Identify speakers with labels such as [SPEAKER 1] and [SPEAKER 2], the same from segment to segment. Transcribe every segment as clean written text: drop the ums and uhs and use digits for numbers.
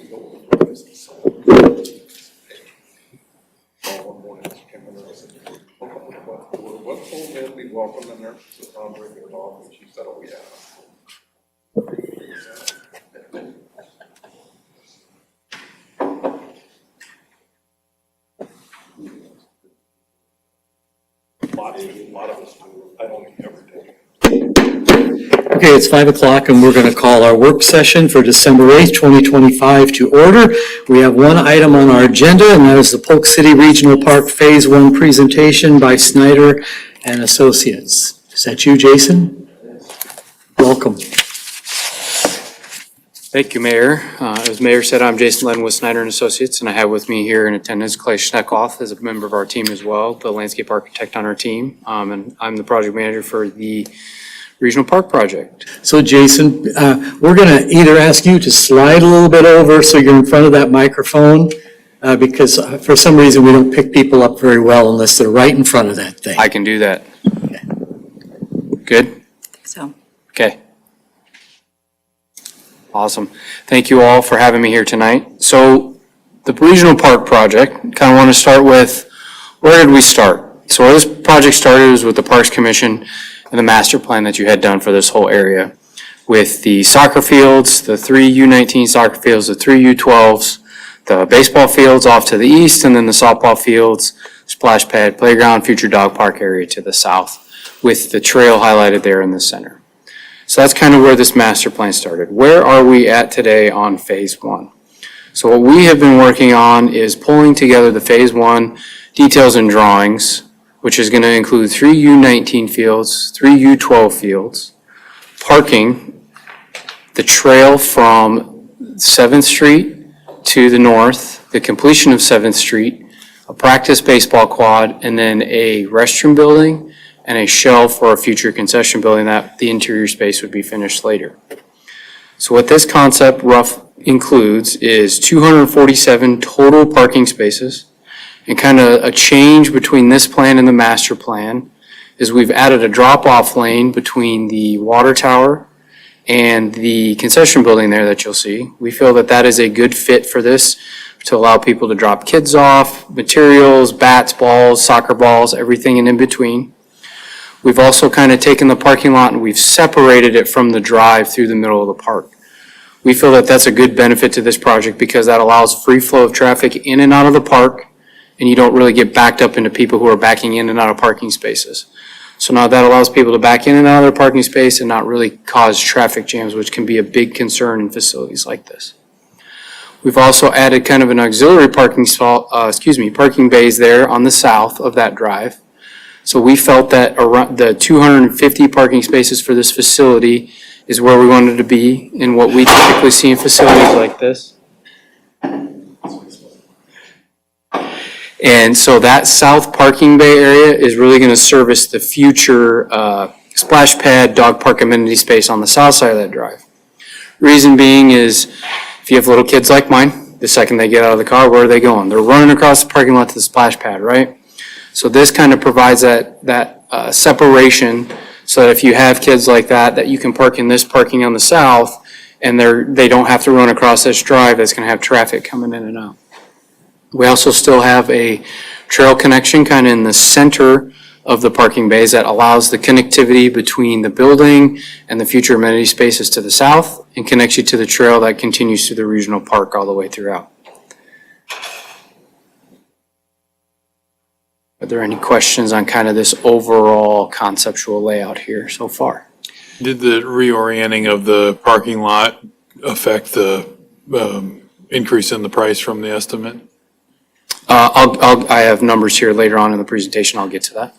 [SPEAKER 1] We welcome the nurse to come bring it along, and she said, "Oh yeah." A lot of us do. I don't eat every day.
[SPEAKER 2] Okay, it's 5 o'clock and we're going to call our work session for December 8th, 2025 to order. We have one item on our agenda, and that is the Polk City Regional Park Phase 1 presentation by Snyder and Associates. Is that you, Jason? Welcome.
[SPEAKER 3] Thank you, Mayor. As Mayor said, I'm Jason Ledden with Snyder and Associates, and I have with me here in attendance Clay Schneckhoff as a member of our team as well, the landscape architect on our team, and I'm the project manager for the Regional Park Project.
[SPEAKER 2] So Jason, we're going to either ask you to slide a little bit over so you're in front of that microphone, because for some reason we don't pick people up very well unless they're right in front of that thing.
[SPEAKER 3] I can do that. Okay. Good?
[SPEAKER 4] So.
[SPEAKER 3] Okay. Awesome. Thank you all for having me here tonight. So the Regional Park Project, kind of want to start with, where did we start? So where this project started was with the Parks Commission and the master plan that you had done for this whole area, with the soccer fields, the 3 U19 soccer fields, the 3 U12s, the baseball fields off to the east, and then the softball fields, splash pad, playground, future dog park area to the south, with the trail highlighted there in the center. So that's kind of where this master plan started. Where are we at today on Phase 1? So what we have been working on is pulling together the Phase 1 details and drawings, which is going to include 3 U19 fields, 3 U12 fields, parking, the trail from 7th Street to the north, the completion of 7th Street, a practice baseball quad, and then a restroom building and a shell for a future concession building that the interior space would be finished later. So what this concept includes is 247 total parking spaces. And kind of a change between this plan and the master plan is we've added a drop-off lane between the water tower and the concession building there that you'll see. We feel that that is a good fit for this to allow people to drop kids off, materials, bats, balls, soccer balls, everything in between. We've also kind of taken the parking lot and we've separated it from the drive through the middle of the park. We feel that that's a good benefit to this project because that allows free flow of traffic in and out of the park, and you don't really get backed up into people who are backing in and out of parking spaces. So now that allows people to back in and out of their parking space and not really cause traffic jams, which can be a big concern in facilities like this. We've also added kind of an auxiliary parking bays there on the south of that drive. So we felt that around the 250 parking spaces for this facility is where we wanted to be in what we typically see in facilities like this. And so that south parking bay area is really going to service the future splash pad, dog park amenity space on the south side of that drive. Reason being is if you have little kids like mine, the second they get out of the car, where are they going? They're running across the parking lot to the splash pad, right? So this kind of provides that separation so that if you have kids like that you can park in this parking on the south and they don't have to run across this drive that's going to have traffic coming in and out. We also still have a trail connection kind of in the center of the parking bays that allows the connectivity between the building and the future amenity spaces to the south and connects you to the trail that continues through the regional park all the way throughout. Are there any questions on kind of this overall conceptual layout here so far?
[SPEAKER 5] Did the reorienting of the parking lot affect the increase in the price from the estimate?
[SPEAKER 3] I have numbers here later on in the presentation. I'll get to that.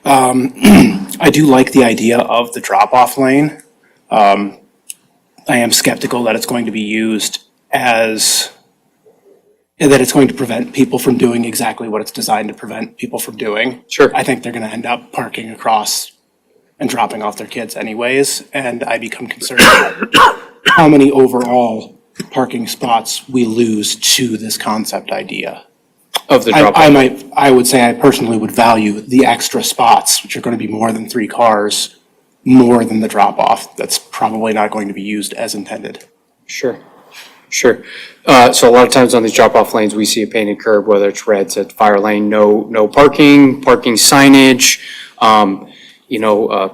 [SPEAKER 6] I do like the idea of the drop-off lane. I am skeptical that it's going to be used that it's going to prevent people from doing exactly what it's designed to prevent people from doing.
[SPEAKER 3] Sure.
[SPEAKER 6] I think they're going to end up parking across and dropping off their kids anyways, and I become concerned about how many overall parking spots we lose to this concept idea.
[SPEAKER 3] Of the drop-off.
[SPEAKER 6] I would say I personally would value the extra spots, which are going to be more than 3 cars, more than the drop-off. That's probably not going to be used as intended.
[SPEAKER 3] Sure. So a lot of times on these drop-off lanes, we see a painted curb, whether it's red, said fire lane, no parking signage,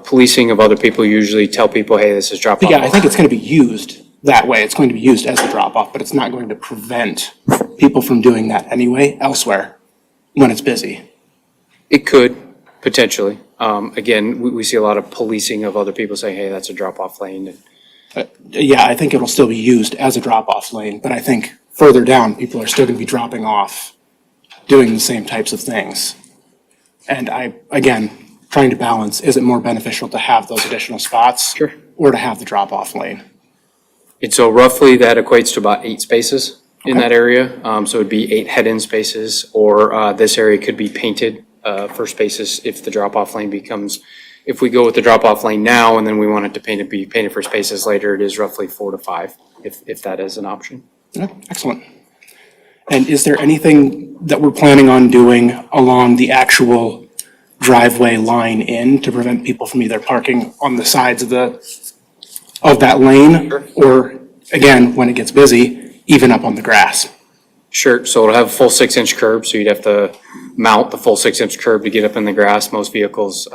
[SPEAKER 3] policing of other people usually tell people, hey, this is drop-off.
[SPEAKER 6] Yeah, I think it's going to be used that way. It's going to be used as a drop-off, but it's not going to prevent people from doing that anyway elsewhere when it's busy.
[SPEAKER 3] It could, potentially. Again, we see a lot of policing of other people saying, hey, that's a drop-off lane.
[SPEAKER 6] Yeah, I think it'll still be used as a drop-off lane, but I think further down, people are still going to be dropping off, doing the same types of things. And again, trying to balance, is it more beneficial to have those additional spots?
[SPEAKER 3] Sure.
[SPEAKER 6] Or to have the drop-off lane?
[SPEAKER 3] And so roughly that equates to about 8 spaces in that area. So it'd be 8 head-in spaces, or this area could be painted for spaces if the drop-off lane becomes, if we go with the drop-off lane now and then we want it to be painted for spaces later, it is roughly 4 to 5, if that is an option.
[SPEAKER 6] Yeah, excellent. And is there anything that we're planning on doing along the actual driveway line in to prevent people from either parking on the sides of that lane?
[SPEAKER 3] Sure.
[SPEAKER 6] Or, again, when it gets busy, even up on the grass?
[SPEAKER 3] Sure, so it'll have a full 6-inch curb, so you'd have to mount the full 6-inch curb to get up in the grass. Most vehicles,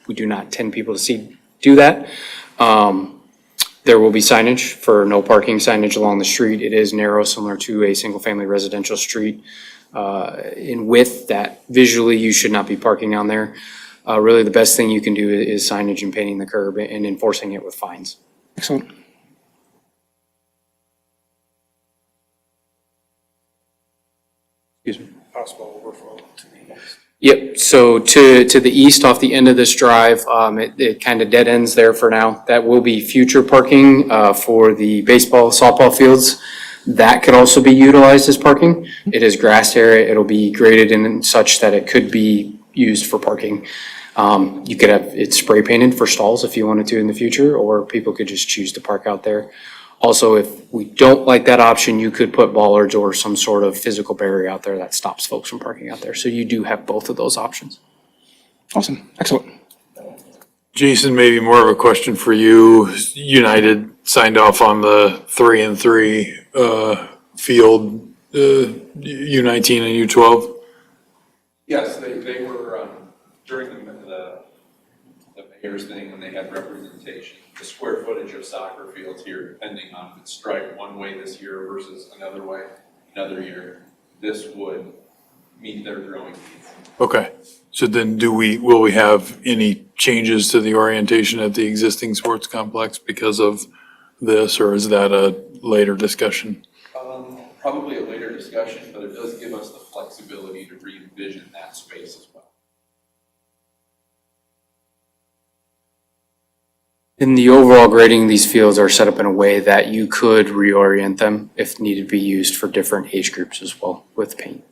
[SPEAKER 3] we do not tend people to do that. There will be signage for no parking signage along the street. It is narrow, similar to a single-family residential street. In width, that visually you should not be parking on there. Really, the best thing you can do is signage and painting the curb and enforcing it with fines.
[SPEAKER 6] Excellent.
[SPEAKER 3] Excuse me.
[SPEAKER 1] Possible overflow to the east.
[SPEAKER 3] Yep, so to the east off the end of this drive, it kind of dead ends there for now. That will be future parking for the baseball, softball fields. That could also be utilized as parking. It is grassed area. It'll be graded in such that it could be used for parking. You could have it spray painted for stalls if you wanted to in the future, or people could just choose to park out there. Also, if we don't like that option, you could put bollards or some sort of physical barrier out there that stops folks from parking out there. So you do have both of those options.
[SPEAKER 6] Awesome. Excellent.
[SPEAKER 5] Jason, maybe more of a question for you. United signed off on the 3-and-3 field, U19 and U12.
[SPEAKER 4] Yes, they were, during the mayor's thing, when they had representation, the square footage of soccer fields here, depending on if it's striped one way this year versus another way, another year, this would meet their growing needs.
[SPEAKER 5] Okay, so then will we have any changes to the orientation at the existing sports complex because of this, or is that a later discussion?
[SPEAKER 4] Probably a later discussion, but it does give us the flexibility to re-envision that space as well.
[SPEAKER 3] In the overall grading, these fields are set up in a way that you could reorient them if needed to be used for different age groups as well with paint.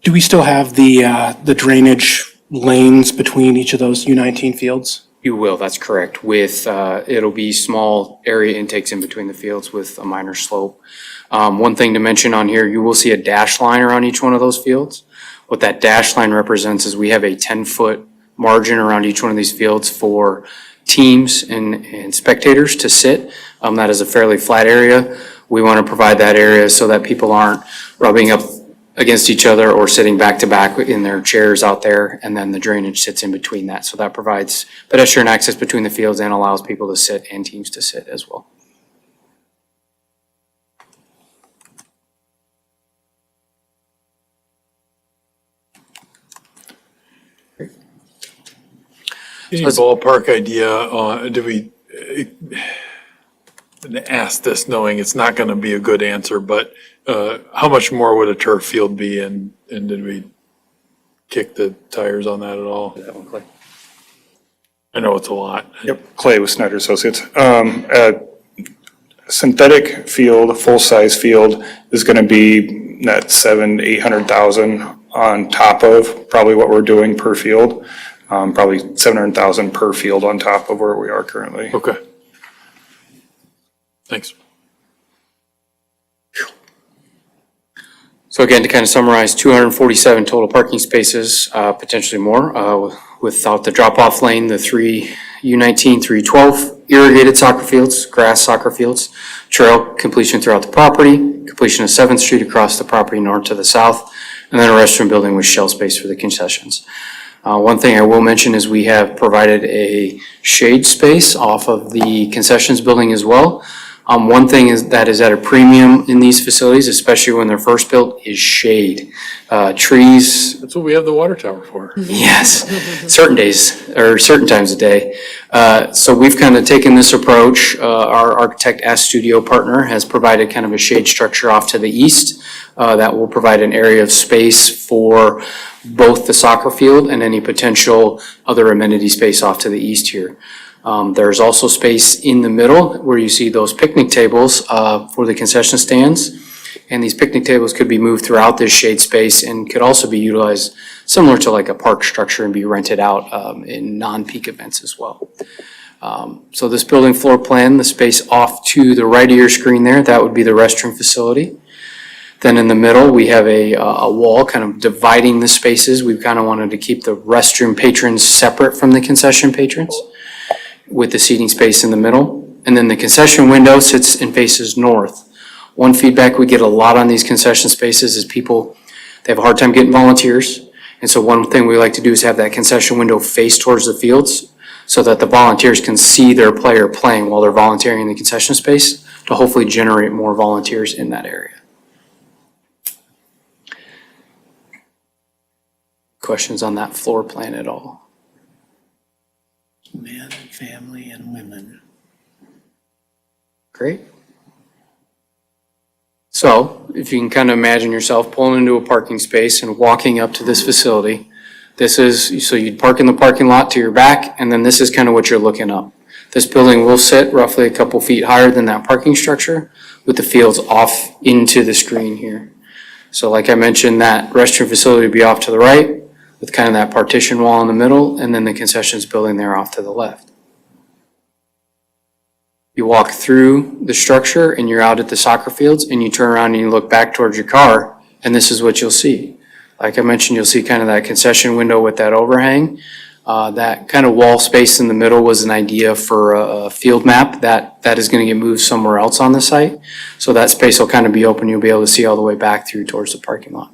[SPEAKER 6] Do we still have the drainage lanes between each of those U19 fields?
[SPEAKER 3] You will, that's correct. With, it'll be small area intakes in between the fields with a minor slope. One thing to mention on here, you will see a dash line around each one of those fields. What that dash line represents is we have a 10-foot margin around each one of these fields for teams and spectators to sit. That is a fairly flat area. We want to provide that area so that people aren't rubbing up against each other or sitting back to back in their chairs out there, and then the drainage sits in between that. So that provides pedestrian access between the fields and allows people to sit and teams to sit as well.
[SPEAKER 5] Any ballpark idea on, ask this knowing it's not gonna be a good answer, but, how much more would a turf field be, and did we kick the tires on that at all?
[SPEAKER 3] That one, Clay.
[SPEAKER 5] I know it's a lot.
[SPEAKER 7] Yep, Clay with Snyder Associates. A synthetic field, a full-size field, is gonna be that 700,000 to 800,000 on top of probably what we're doing per field. Probably 700,000 per field on top of where we are currently.
[SPEAKER 5] Okay. Thanks.
[SPEAKER 3] So again, to kind of summarize, 247 total parking spaces, potentially more, without the drop-off lane, the 3 U19, 312 irrigated soccer fields, grass soccer fields, trail completion throughout the property, completion of 7th Street across the property north to the south, and then a restroom building with shell space for the concessions. One thing I will mention is we have provided a shade space off of the concessions building as well. One thing that is at a premium in these facilities, especially when they're first built, is shade. Trees.
[SPEAKER 5] That's what we have the water tower for.
[SPEAKER 3] Yes, certain days or certain times of day. So we've kind of taken this approach. Our architect Studio partner has provided kind of a shade structure off to the east that will provide an area of space for both the soccer field and any potential other amenity space off to the east here. There's also space in the middle where you see those picnic tables for the concession stands. And these picnic tables could be moved throughout this shade space and could also be utilized similar to like a park structure and be rented out in non-peak events as well. So this building floor plan, the space off to the right of your screen there, that would be the restroom facility. Then in the middle, we have a wall kind of dividing the spaces. We kind of wanted to keep the restroom patrons separate from the concession patrons with the seating space in the middle. And then the concession window sits and faces north. One feedback we get a lot on these concession spaces is people, they have a hard time getting volunteers. And so one thing we like to do is have that concession window face towards the fields so that the volunteers can see their player playing while they're volunteering in the concession space to hopefully generate more volunteers in that area. Questions on that floor plan at all?
[SPEAKER 2] Man and family and women.
[SPEAKER 3] Great. So if you can kind of imagine yourself pulling into a parking space and walking up to this facility, this is, so you'd park in the parking lot to your back, and then this is kind of what you're looking up. This building will sit roughly a couple feet higher than that parking structure with the fields off into the screen here. So like I mentioned, that restroom facility would be off to the right with kind of that partition wall in the middle, and then the concessions building there off to the left. You walk through the structure and you're out at the soccer fields, and you turn around and you look back towards your car, and this is what you'll see. Like I mentioned, you'll see kind of that concession window with that overhang. That kind of wall space in the middle was an idea for a field map that is going to get moved somewhere else on the site. So that space will kind of be open. You'll be able to see all the way back through towards the parking lot.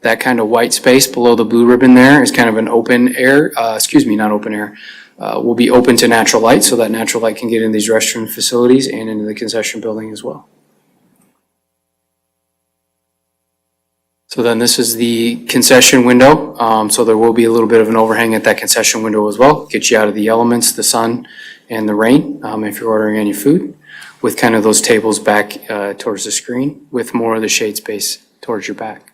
[SPEAKER 3] That kind of white space below the blue ribbon there is kind of an open air, not open air, will be open to natural light, so that natural light can get in these restroom facilities and into the concession building as well. So then this is the concession window. So there will be a little bit of an overhang at that concession window as well. Get you out of the elements, the sun and the rain, if you're ordering any food, with kind of those tables back towards the screen with more of the shade space towards your back.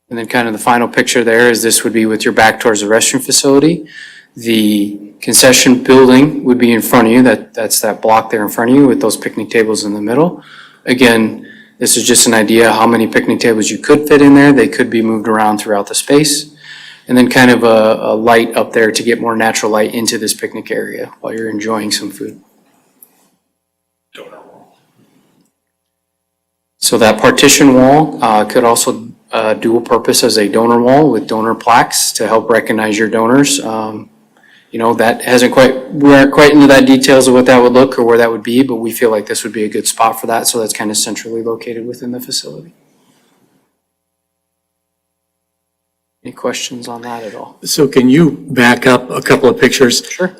[SPEAKER 3] And then kind of the final picture there is this would be with your back towards the restroom facility. The concession building would be in front of you. That's that block there in front of you with those picnic tables in the middle. Again, this is just an idea how many picnic tables you could fit in there. They could be moved around throughout the space. And then kind of a light up there to get more natural light into this picnic area while you're enjoying some food. So that partition wall could also dual purpose as a donor wall with donor plaques to help recognize your donors. That we aren't quite into that details of what that would look or where that would be, but we feel like this would be a good spot for that. So that's kind of centrally located within the facility. Any questions on that at all?
[SPEAKER 2] So can you back up a couple of pictures?
[SPEAKER 3] Sure.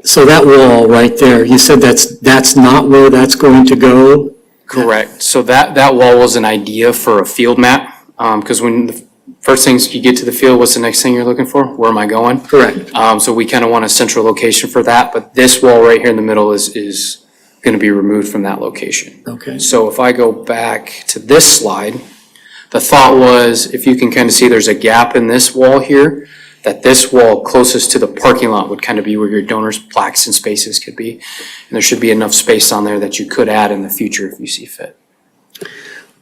[SPEAKER 2] So that wall right there, you said that's not where that's going to go?
[SPEAKER 3] Correct. So that wall was an idea for a field map, because when the first things you get to the field, what's the next thing you're looking for? Where am I going?
[SPEAKER 2] Correct.
[SPEAKER 3] So we kind of want a central location for that, but this wall right here in the middle is going to be removed from that location.
[SPEAKER 2] Okay.
[SPEAKER 3] So if I go back to this slide, the thought was if you can kind of see there's a gap in this wall here, that this wall closest to the parking lot would kind of be where your donors' plaques and spaces could be. And there should be enough space on there that you could add in the future if you see fit.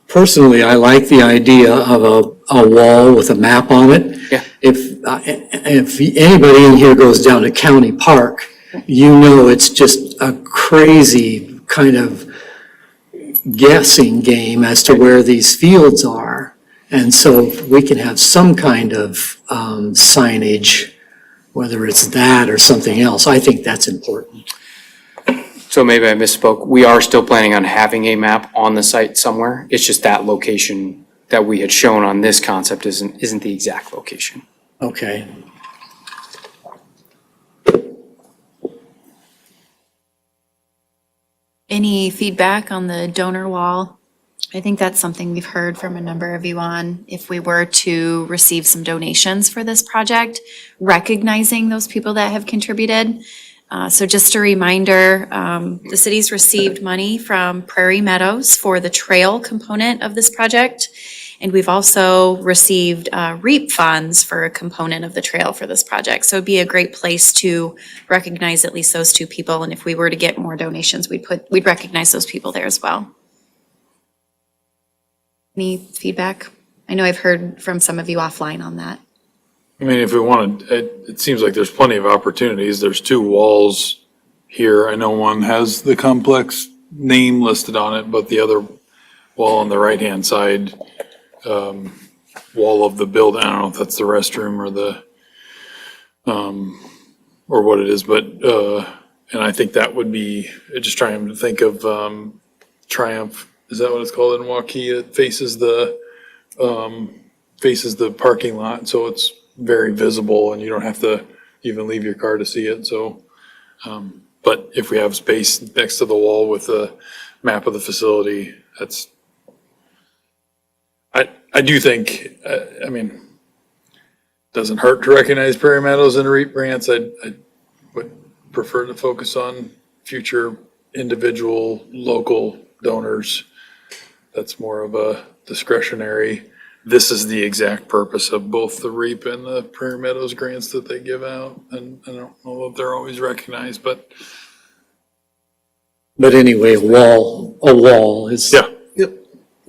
[SPEAKER 2] Personally, I like the idea of a wall with a map on it.
[SPEAKER 3] Yeah.
[SPEAKER 2] If anybody in here goes down to County Park, it's just a crazy kind of guessing game as to where these fields are. And so we can have some kind of signage, whether it's that or something else. I think that's important.
[SPEAKER 3] So maybe I misspoke. We are still planning on having a map on the site somewhere. It's just that location that we had shown on this concept isn't the exact location.
[SPEAKER 2] Okay.
[SPEAKER 8] Any feedback on the donor wall? I think that's something we've heard from a number of you on. If we were to receive some donations for this project, recognizing those people that have contributed. So just a reminder, the city's received money from Prairie Meadows for the trail component of this project. And we've also received REAP funds for a component of the trail for this project. So it'd be a great place to recognize at least those two people. And if we were to get more donations, we'd recognize those people there as well. Any feedback? I know I've heard from some of you offline on that.
[SPEAKER 5] I mean, if we wanted, it seems like there's plenty of opportunities. There's two walls here. I know one has the complex name listed on it, but the other wall on the right-hand side, wall of the building, I don't know if that's the restroom or the, or what it is, but, and I think that would be, just trying to think of, Triumph, is that what it's called in Waukee? It faces the parking lot, so it's very visible and you don't have to even leave your car to see it, so. But if we have space next to the wall with a map of the facility, that's, I do think, I mean, doesn't hurt to recognize Prairie Meadows and REAP grants. I would prefer to focus on future individual local donors. That's more of a discretionary. This is the exact purpose of both the REAP and the Prairie Meadows grants that they give out. And I don't know if they're always recognized, but.
[SPEAKER 2] But anyway, a wall is
[SPEAKER 5] Yeah.
[SPEAKER 2] a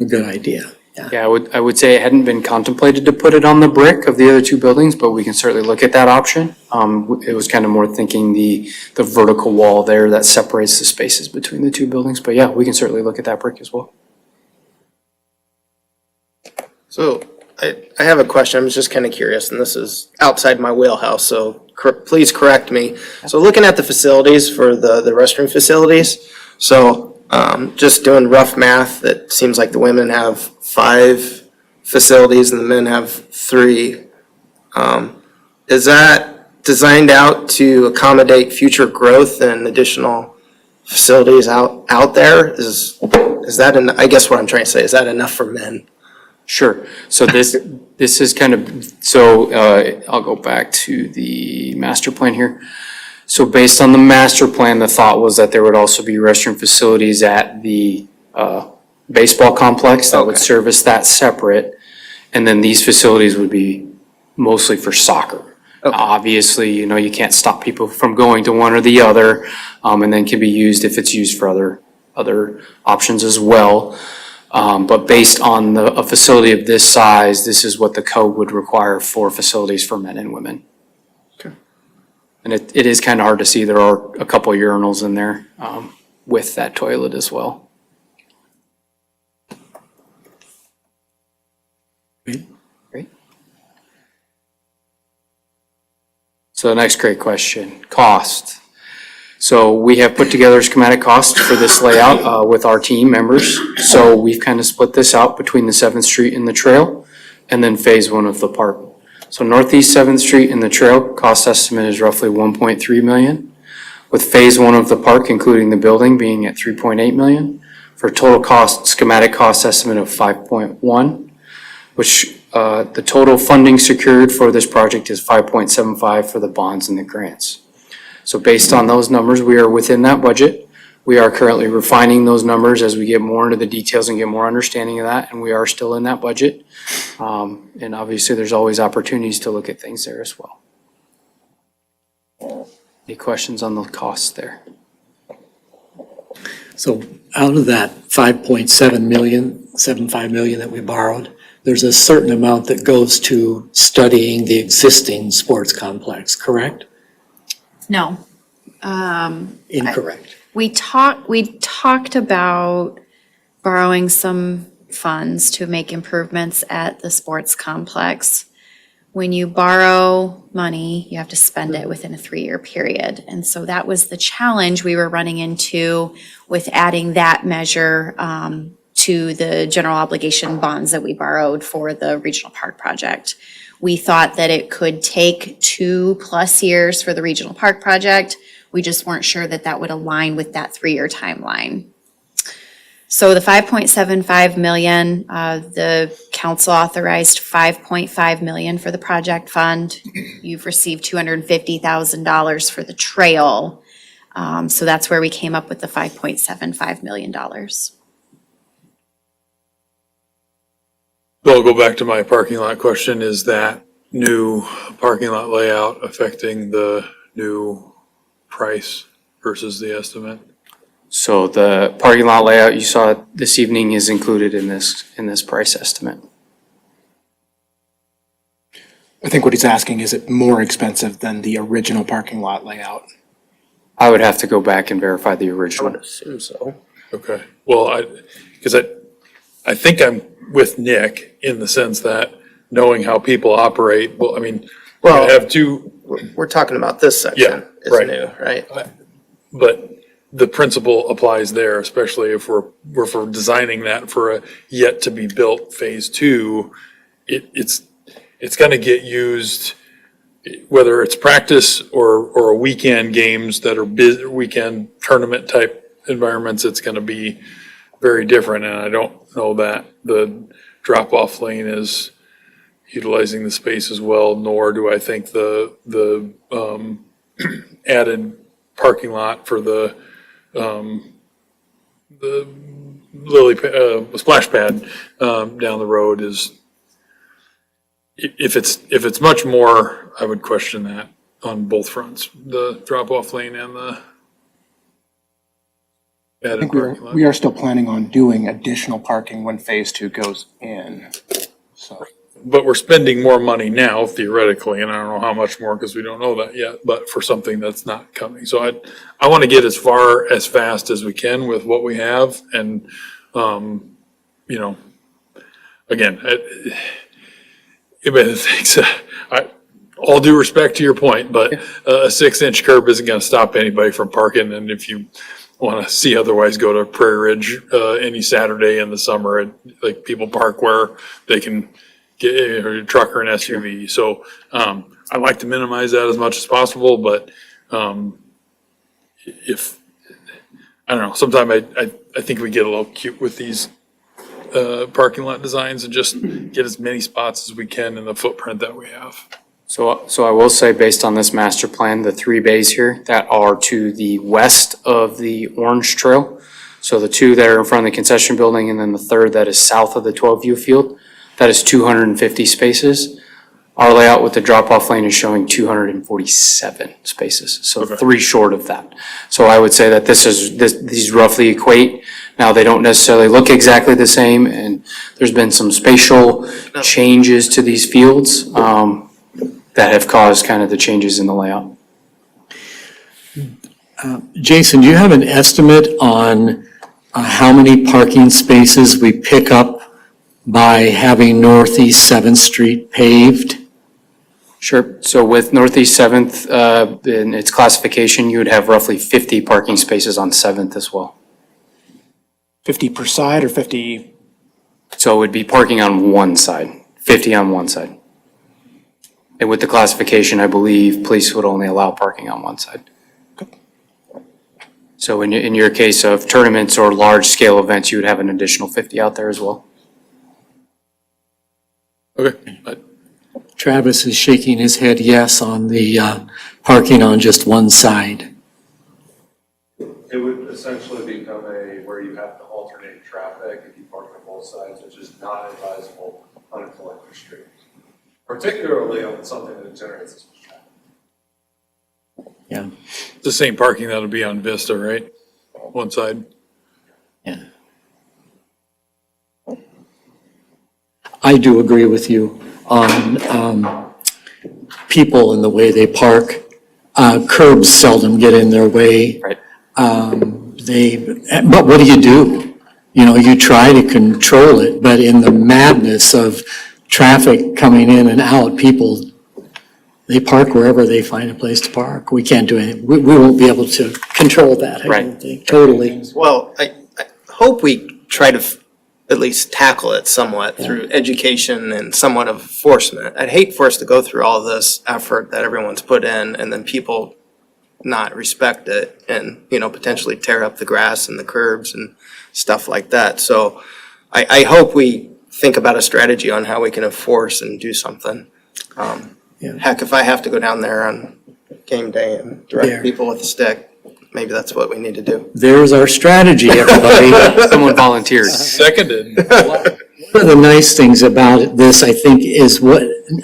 [SPEAKER 2] good idea.
[SPEAKER 3] Yeah, I would say it hadn't been contemplated to put it on the brick of the other two buildings, but we can certainly look at that option. It was kind of more thinking the vertical wall there that separates the spaces between the two buildings. But yeah, we can certainly look at that brick as well.
[SPEAKER 9] So I have a question. I'm just kind of curious, and this is outside my wheelhouse, so please correct me. So looking at the facilities for the restroom facilities, so just doing rough math, it seems like the women have 5 facilities and the men have 3. Is that designed out to accommodate future growth and additional facilities out there? Is that, I guess what I'm trying to say, is that enough for men?
[SPEAKER 3] Sure. So this is kind of, so I'll go back to the master plan here. So based on the master plan, the thought was that there would also be restroom facilities at the baseball complex that would
[SPEAKER 9] Okay.
[SPEAKER 3] service that separate. And then these facilities would be mostly for soccer.
[SPEAKER 9] Okay.
[SPEAKER 3] Obviously, you can't stop people from going to one or the other, and then can be used if it's used for other options as well. But based on a facility of this size, this is what the code would require for facilities for men and women.
[SPEAKER 9] Okay.
[SPEAKER 3] And it is kind of hard to see. There are a couple urinals in there with that toilet as well. Great. So the next great question, cost. So we have put together schematic costs for this layout with our team members. So we've kind of split this out between the 7th Street and the trail, and then phase 1 of the park. So Northeast 7th Street and the trail, cost estimate is roughly 1.3 million, with phase 1 of the park, including the building, being at 3.8 million, for a total schematic cost estimate of 5.1, which the total funding secured for this project is 5.75 for the bonds and the grants. So based on those numbers, we are within that budget. We are currently refining those numbers as we get more into the details and get more understanding of that, and we are still in that budget. And obviously, there's always opportunities to look at things there as well. Any questions on the costs there?
[SPEAKER 2] So out of that 5.75 million that we borrowed, there's a certain amount that goes to studying the existing sports complex, correct?
[SPEAKER 8] No.
[SPEAKER 2] Incorrect.
[SPEAKER 8] We talked about borrowing some funds to make improvements at the sports complex. When you borrow money, you have to spend it within a 3-year period. And so that was the challenge we were running into with adding that measure to the general obligation bonds that we borrowed for the regional park project. We thought that it could take 2+ years for the regional park project. We just weren't sure that that would align with that 3-year timeline. So the 5.75 million, the council authorized 5.5 million for the project fund. You've received $250,000 for the trail. So that's where we came up with the $5.75 million.
[SPEAKER 5] So I'll go back to my parking lot question. Is that new parking lot layout affecting the new price versus the estimate?
[SPEAKER 3] So the parking lot layout you saw this evening is included in this price estimate.
[SPEAKER 6] I think what he's asking, is it more expensive than the original parking lot layout?
[SPEAKER 3] I would have to go back and verify the
[SPEAKER 9] I
[SPEAKER 3] original.
[SPEAKER 9] would assume so.
[SPEAKER 5] Okay, well, because I think I'm with Nick in the sense that knowing how people operate, well, I mean,
[SPEAKER 9] Well-
[SPEAKER 5] I have two,
[SPEAKER 9] We're talking about this
[SPEAKER 5] Yeah,
[SPEAKER 9] section is
[SPEAKER 5] right.
[SPEAKER 9] new, right?
[SPEAKER 5] but the principle applies there, especially if we're designing that for a yet to be built phase 2. It's gonna get used, whether it's practice or a weekend games that are weekend tournament type environments, it's gonna be very different. And I don't know that the drop-off lane is utilizing the space as well, nor do I think the added parking lot for the splash pad down the road is, if it's much more, I would question that on both fronts, the drop-off lane and the
[SPEAKER 6] I
[SPEAKER 5] added
[SPEAKER 6] think
[SPEAKER 5] parking lot.
[SPEAKER 6] we are still planning on doing additional parking when phase 2 goes in, so.
[SPEAKER 5] But we're spending more money now theoretically, and I don't know how much more because we don't know that yet, but for something that's not coming. So I want to get as fast as we can with what we have. And, you know, again, everybody thinks, all due respect to your point, but a 6-inch curb isn't going to stop anybody from parking. And if you want to see otherwise, go to Prairie Ridge any Saturday in the summer, and like people park where they can get a truck or an SUV. So I like to minimize that as much as possible, but if, I don't know, sometimes I think we get a little cute with these parking lot designs and just get as many spots as we can in the footprint that we have.
[SPEAKER 3] So I will say, based on this master plan, the 3 bays here that are to the west of the Orange Trail. So the 2 that are in front of the concession building, and then the 3rd that is south of the 12U field, that is 250 spaces. Our layout with the drop-off lane is showing 247 spaces, so
[SPEAKER 5] Okay.
[SPEAKER 3] 3 short of that. So I would say that these roughly equate. Now, they don't necessarily look exactly the same, and there's been some spatial changes to these fields that have caused kind of the changes in the layout.
[SPEAKER 2] Jason, do you have an estimate on how many parking spaces we pick up by having Northeast 7th Street paved?
[SPEAKER 3] Sure. So with Northeast 7th, in its classification, you would have roughly 50 parking spaces on 7th as well.
[SPEAKER 6] 50 per side or 50?
[SPEAKER 3] So it would be parking on one side, 50 on one side. And with the classification, I believe police would only allow parking on one side. So in your case of tournaments or large-scale events, you would have an additional 50 out there as well.
[SPEAKER 5] Okay.
[SPEAKER 2] Travis is shaking his head yes on the parking on just one side.
[SPEAKER 1] It would essentially become where you have to alternate traffic if you park on both sides, which is not advisable on a collector street. Particularly on something that generates this much traffic.
[SPEAKER 2] Yeah.
[SPEAKER 5] It's the same parking that'll be on Vista, right? One side.
[SPEAKER 2] Yeah. I do agree with you on people and the way they park. Curbs seldom get in their way.
[SPEAKER 3] Right.
[SPEAKER 2] But what do? you try to control it, but in the madness of traffic coming in and out, people, they park wherever they find a place to park. We can't do anything. We won't be able to control that, I don't think, totally.
[SPEAKER 9] Well, I hope we try to at least tackle it somewhat through education and somewhat of enforcement. I'd hate for us to go through all this effort that everyone's put in and then people not respect it and, potentially tear up the grass and the curbs and stuff like that. So I hope we think about a strategy on how we can enforce and do something.
[SPEAKER 2] Yeah.
[SPEAKER 9] Heck, if I have to go down there on game day and direct
[SPEAKER 2] There.
[SPEAKER 9] people with a stick, maybe that's what we need to do.
[SPEAKER 2] There's our strategy, everybody.
[SPEAKER 3] Someone volunteered.
[SPEAKER 5] Seconded.
[SPEAKER 2] One of the nice things about this, I think, is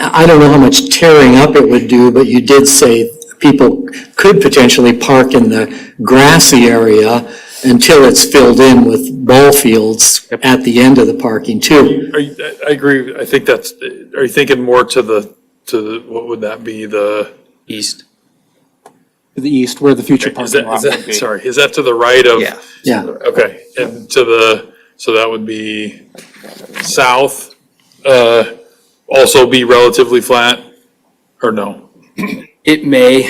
[SPEAKER 2] I don't know how much tearing up it would do, but you did say people could potentially park in the grassy area until it's filled in with ball fields at the end of the parking too.
[SPEAKER 5] I agree. I think are you thinking more to the, what would that be, the?
[SPEAKER 3] East.
[SPEAKER 6] To the east, where the future
[SPEAKER 5] Is
[SPEAKER 6] parking lot would be.
[SPEAKER 5] sorry, is that to the right of?
[SPEAKER 9] Yeah.
[SPEAKER 2] Yeah.
[SPEAKER 5] Okay, and so that would be south, also be relatively flat, or no?
[SPEAKER 3] It may,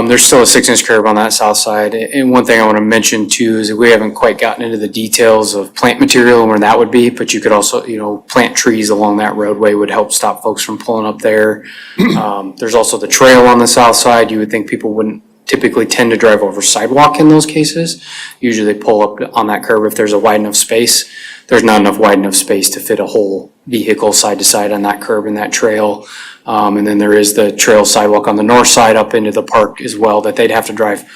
[SPEAKER 3] there's still a 6-inch curb on that south side. And one thing I want to mention too is that we haven't quite gotten into the details of plant material and where that would be, but you could also, plant trees along that roadway would help stop folks from pulling up there. There's also the trail on the south side. You would think people wouldn't typically tend to drive over sidewalk in those cases. Usually they pull up on that curb if there's a wide enough space. There's not enough wide enough space to fit a whole vehicle side to side on that curb and that trail. And then there is the trail sidewalk on the north side up into the park as well, that they'd have to drive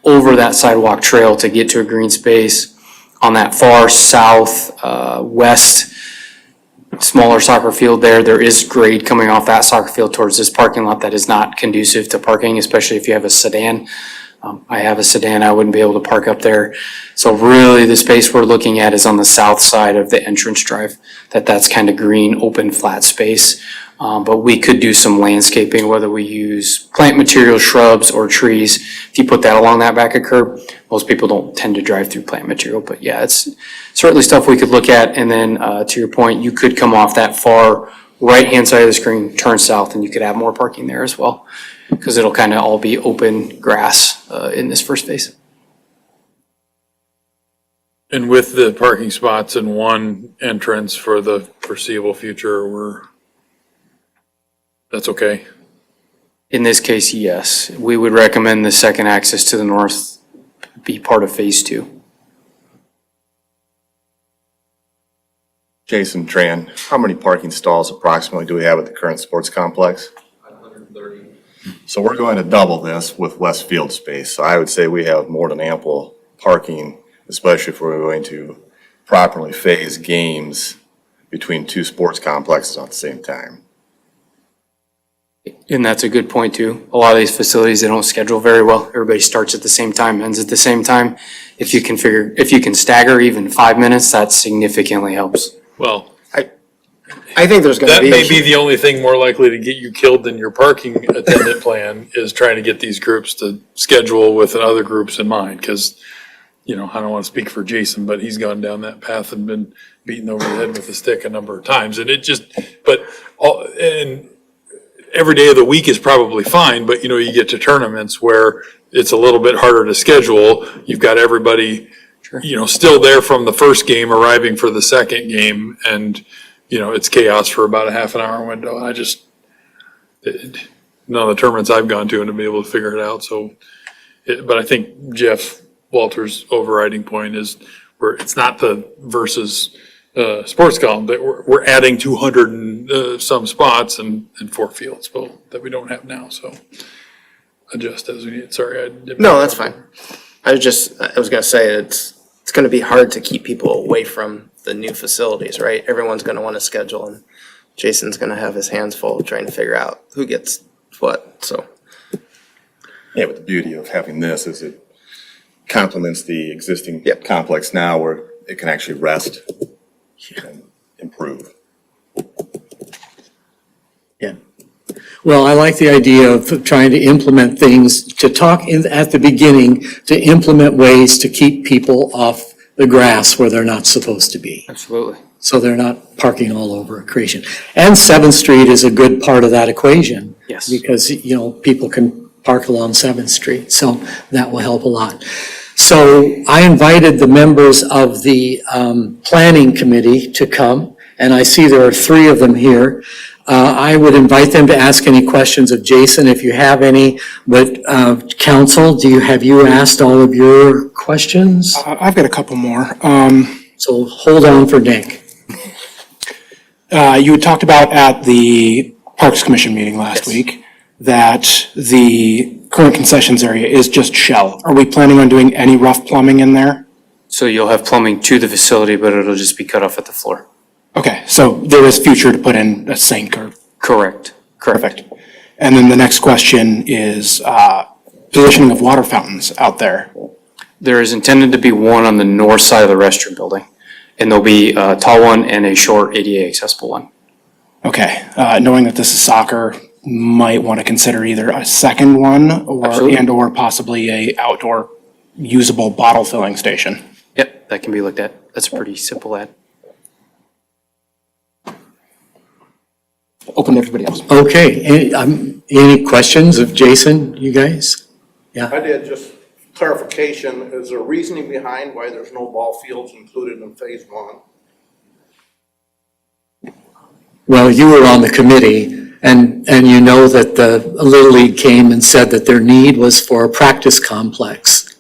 [SPEAKER 3] over that sidewalk trail to get to a green space. On that far south, west, smaller soccer field there is grade coming off that soccer field towards this parking lot that is not conducive to parking, especially if you have a sedan. I have a sedan, I wouldn't be able to park up there. So really the space we're looking at is on the south side of the entrance drive, that's kind of green, open, flat space. But we could do some landscaping, whether we use plant material, shrubs, or trees. If you put that along that back of curb, most people don't tend to drive through plant material, but yeah, it's certainly stuff we could look at. And then, to your point, you could come off that far right-hand side of the screen, turn south, and you could have more parking there as well, because it'll kind of all be open grass, in this first phase.
[SPEAKER 5] And with the parking spots in one entrance for the foreseeable future, that's okay?
[SPEAKER 3] In this case, yes, we would recommend the second access to the north be part of phase 2.
[SPEAKER 10] Jason Tran, how many parking stalls approximately do we have at the current sports complex?
[SPEAKER 4] 130.
[SPEAKER 10] So we're going to double this with less field space. So I would say we have more than ample parking, especially if we're going to properly phase games between two sports complexes at the same time.
[SPEAKER 3] And that's a good point too. A lot of these facilities, they don't schedule very well. Everybody starts at the same time, ends at the same time. If you can stagger even 5 minutes, that significantly helps.
[SPEAKER 5] Well,
[SPEAKER 9] I think there's going to
[SPEAKER 5] that
[SPEAKER 9] be.
[SPEAKER 5] may be the only thing more likely to get you killed than your parking attendant plan is trying to get these groups to schedule with other groups in mind. Because, I don't want to speak for Jason, but he's gone down that path and been beaten over the head with a stick a number of times. And and every day of the week is probably fine, but you get to tournaments where it's a little bit harder to schedule. You've got everybody, still there from the first game, arriving for the second game, and it's chaos for about a half an hour window. None of the tournaments I've gone to and to be able to figure it out. So, but I think Jeff Walter's overriding point is it's not the versus sports column, that we're adding 200 and some spots and 4 fields, that we don't have now. So adjust as we need. Sorry, I didn't.
[SPEAKER 9] No, that's fine. I was gonna say, it's gonna be hard to keep people away from the new facilities, right? Everyone's gonna wanna schedule, and Jason's gonna have his hands full trying to figure out who gets what, so.
[SPEAKER 10] Yeah, but the beauty of having this is it complements the existing
[SPEAKER 9] Yep.
[SPEAKER 10] complex now where it can actually rest and improve.
[SPEAKER 2] Yeah. Well, I like the idea of trying to implement things, to talk at the beginning, to implement ways to keep people off the grass where they're not supposed to be.
[SPEAKER 3] Absolutely.
[SPEAKER 2] So they're not parking all over Recreation. And 7th Street is a good part of that equation.
[SPEAKER 3] Yes.
[SPEAKER 2] Because, you know, people can park along 7th Street, so that will help a lot. So I invited the members of the Planning Committee to come, and I see there are 3 of them here. I would invite them to ask any questions of Jason if you have any, but council, have you asked all of your questions?
[SPEAKER 6] I've got a couple more.
[SPEAKER 2] So hold on for Nick.
[SPEAKER 6] You had talked about at the Parks Commission meeting last week that the current concessions area is just shell. Are we planning on doing any rough plumbing in there?
[SPEAKER 3] So you'll have plumbing to the facility, but it'll just be cut off at the floor.
[SPEAKER 6] Okay, so there is future to put in a sink or,
[SPEAKER 3] Correct.
[SPEAKER 6] perfect. And then the next question is positioning of water fountains out there.
[SPEAKER 3] There is intended to be one on the north side of the restroom building, and there'll be a tall one and a short ADA accessible one.
[SPEAKER 6] Okay, knowing that this is soccer, might want to consider either a second one or,
[SPEAKER 3] Absolutely.
[SPEAKER 6] and/or possibly a outdoor usable bottle filling station.
[SPEAKER 3] Yep, that can be looked at. That's a pretty simple ad.
[SPEAKER 6] Open to everybody else.
[SPEAKER 2] Okay, any questions of Jason, you guys?
[SPEAKER 11] I did, just clarification, is there reasoning behind why there's no ball fields included in phase 1?
[SPEAKER 2] Well, you were on the committee, and you know that the Little League came and said that their need was for a practice complex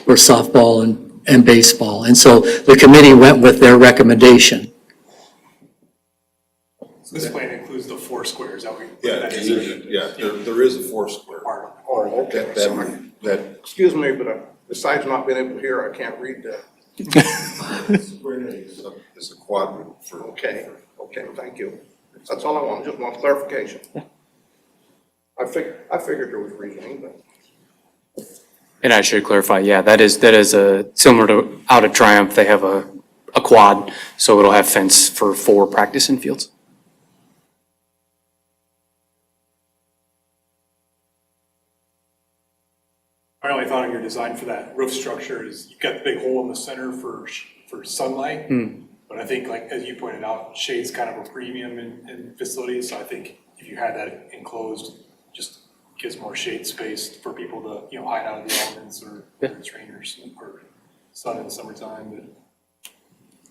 [SPEAKER 2] for softball and baseball. And so the committee went with their recommendation.
[SPEAKER 12] So this plan includes the 4 squares that we.
[SPEAKER 13] Yeah,
[SPEAKER 12] that is-
[SPEAKER 13] there is a 4 square.
[SPEAKER 12] Part.
[SPEAKER 11] Oh, okay, sorry. Excuse me, but besides not being able to hear, I can't read that.
[SPEAKER 13] It's a quadrant for.
[SPEAKER 11] Okay, thank you. That's all I want, just want clarification. I figured there was reasoning, but.
[SPEAKER 3] And I should clarify, yeah, that is a, similar to out of Triumph, they have a quad, so it'll have fence for 4 practice and fields.
[SPEAKER 12] My only thought on your design for that roof structure is you've got the big hole in the center for sunlight. But I think, like, as you pointed out, shade's kind of a premium in facilities, so I think if you had that enclosed, just gives more shade space for people to, you know, hide out of the elements or whether it's rain or sun in the summertime, but.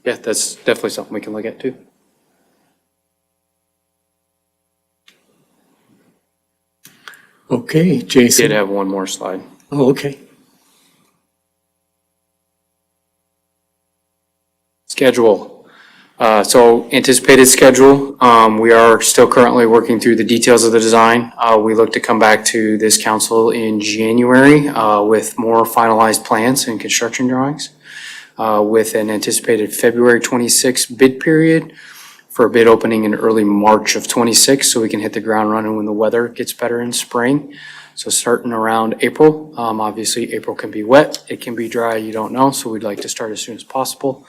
[SPEAKER 3] Yeah, that's definitely something we can look at too.
[SPEAKER 2] Okay, Jason.
[SPEAKER 3] Did have one more slide.
[SPEAKER 2] Oh, okay.
[SPEAKER 3] Schedule. So anticipated schedule, we are still currently working through the details of the design. We look to come back to this council in January with more finalized plans and construction drawings with an anticipated February 26 bid period for a bid opening in early March of 26, so we can hit the ground running when the weather gets better in spring. So starting around April, obviously April can be wet, it can be dry, you don't know, so we'd like to start as soon as possible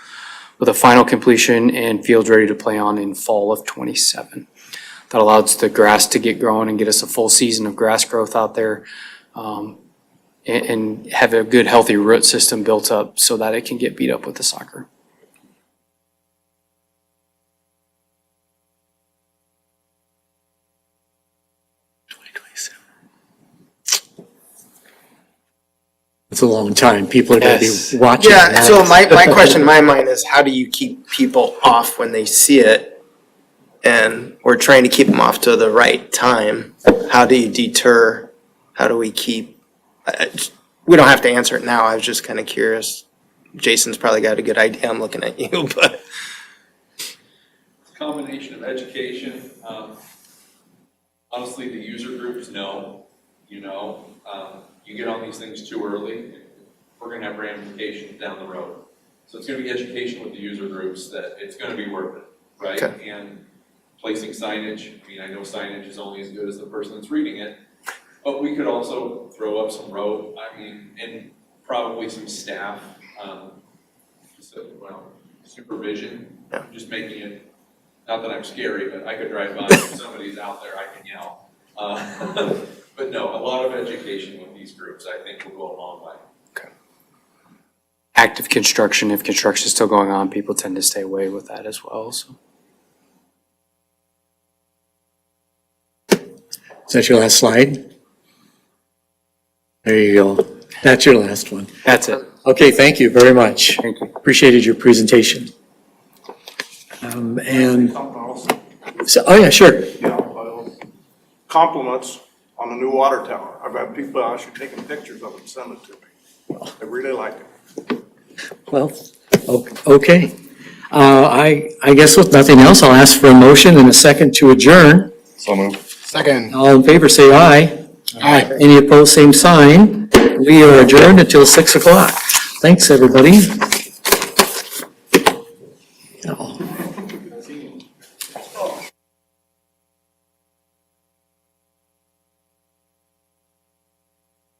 [SPEAKER 3] with a final completion and fields ready to play on in fall of 27. That allows the grass to get growing and get us a full season of grass growth out there and have a good healthy root system built up so that it can get beat up with the soccer.
[SPEAKER 2] It's a long time. People are going to
[SPEAKER 3] Yes.
[SPEAKER 2] be watching.
[SPEAKER 9] Yeah,
[SPEAKER 2] that.
[SPEAKER 9] so my question in my mind is, how do you keep people off when they see it? And we're trying to keep them off to the right time. How do you deter, how do we keep, we don't have to answer it now, I was just kind of curious. Jason's probably got a good idea, I'm looking at you, but.
[SPEAKER 4] Combination of education, honestly, the user groups know, you get on these things too early, we're gonna have ramifications down the road. So it's gonna be education with the user groups that it's gonna be worth it, right?
[SPEAKER 9] Okay.
[SPEAKER 4] And placing signage, I know signage is only as good as the person that's reading it, but we could also throw up some road, and probably some staff, supervision,
[SPEAKER 9] Yeah.
[SPEAKER 4] just making it, not that I'm scary, but I could drive by and somebody's out there, I can yell. But no, a lot of education with these groups, I think, will go a long way.
[SPEAKER 3] active construction, if construction is still going on, people tend to stay away with that as well, so.
[SPEAKER 2] Is that your last slide? There you go. That's your last one.
[SPEAKER 3] That's it.
[SPEAKER 2] Okay, thank you very much.
[SPEAKER 3] Thank you.
[SPEAKER 2] Appreciated your presentation. And,
[SPEAKER 11] Something else,
[SPEAKER 2] so, oh yeah, sure.
[SPEAKER 11] compliments on the new water tower. I've had people actually taking pictures of it and send it to me. They really like it.
[SPEAKER 2] Well, okay. I guess with nothing else, I'll ask for a motion and a second to adjourn.
[SPEAKER 10] So moved.
[SPEAKER 6] Second.
[SPEAKER 2] All in favor, say aye.
[SPEAKER 6] Aye.
[SPEAKER 2] Any opposed, same sign. We are adjourned until 6 o'clock. Thanks, everybody.